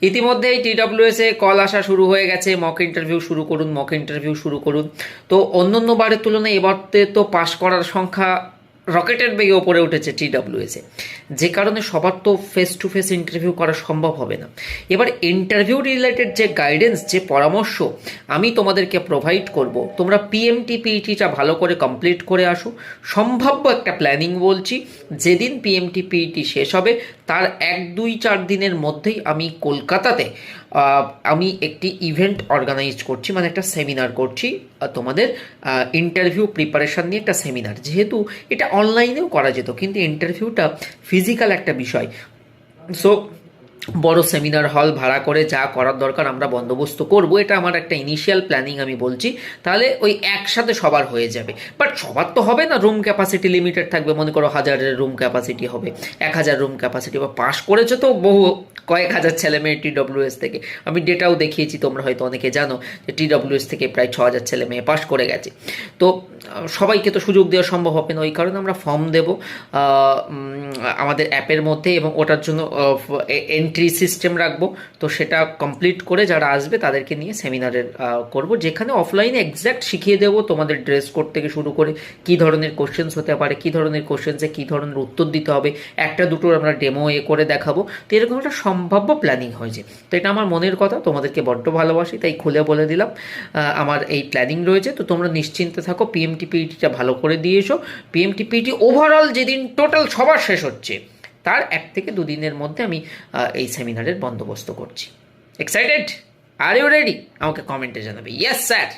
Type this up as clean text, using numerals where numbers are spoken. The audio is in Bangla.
ইতিমধ্যেই TWS এ কল আসা শুরু হয়ে গেছে, মক ইন্টারভিউ শুরু করুন। তো অন্য বারের তুলনায় এবারতে তো পাশ করার সংখ্যা রকেটের বেগে ওপরে উঠেছে TWS এ, যে কারণে সবার তো ফেস টু ফেস ইন্টারভিউ করা সম্ভব হবে না। এবার ইন্টারভিউ রিলেটেড যে গাইডেন্স, যে পরামর্শ আমি তোমাদেরকে প্রোভাইড করব, তোমরা PMT-PETটা ভালো করে কমপ্লিট করে আসো। সম্ভাব্য একটা প্ল্যানিং বলছি, যেদিন PMT-PET শেষ হবে তার 1-2-4 দিনের মধ্যেই আমি কলকাতাতে আমি একটি ইভেন্ট অর্গানাইজ করছি, মানে একটা সেমিনার করছি তোমাদের ইন্টারভিউ প্রিপারেশান নিয়ে একটা সেমিনার। যেহেতু এটা অনলাইনেও করা যেত, কিন্তু ইন্টারভিউটা ফিজিক্যাল একটা বিষয়, সো বড় সেমিনার হল ভাড়া করে যা করার দরকার আমরা বন্দোবস্ত করব। এটা আমার একটা ইনিশিয়াল প্ল্যানিং আমি বলছি, তাহলে ওই একসাথে সবার হয়ে যাবে। বাট সবার তো হবে না, রুম ক্যাপাসিটি লিমিটেড থাকবে। মনে করো 1000-এর রুম ক্যাপাসিটি হবে, 1000 রুম ক্যাপাসিটি, বা পাস করেছে তো বহু কয়েক হাজার ছেলে মেয়ে TWS থেকে। আমি ডেটাও দেখিয়েছি, তোমরা হয়তো অনেকে জানো যে TWS থেকে প্রায় 6000 ছেলে মেয়ে পাস করে গেছে। তো সবাইকে তো সুযোগ দেওয়া সম্ভব হবে না, ওই কারণে আমরা ফর্ম দেব আমাদের অ্যাপের মধ্যে, এবং ওটার জন্য এন্ট্রি সিস্টেম রাখবো। তো সেটা কমপ্লিট করে যারা আসবে তাদেরকে নিয়ে সেমিনারের করব, যেখানে অফলাইনে এক্স্যাক্ট শিখিয়ে দেবো তোমাদের ড্রেস কোড থেকে শুরু করে কী ধরনের কোশ্চেন্স হতে পারে, কী ধরনের কোশ্চেন্সে কী ধরনের উত্তর দিতে হবে, একটা দুটো আমরা ডেমো করে দেখাবো। তো এরকম একটা সম্ভাব্য প্ল্যানিং হয়েছে। তো এটা আমার মনের কথা, তোমাদেরকে বড্ড ভালোবাসি তাই খুলে বলে দিলাম আমার এই প্ল্যানিং রয়েছে। তো তোমরা নিশ্চিন্তে থাকো, PMT-PETটা ভালো করে দিয়ে এসো। PMT-PET ওভারঅল যেদিন টোটাল সবার শেষ হচ্ছে তার 1 থেকে 2 দিনের মধ্যে আমি এই সেমিনারের বন্দোবস্ত করছি। এক্সাইটেড? Are you ready? আমাকে কমেন্টে জানাবে ইয়েস স্যার।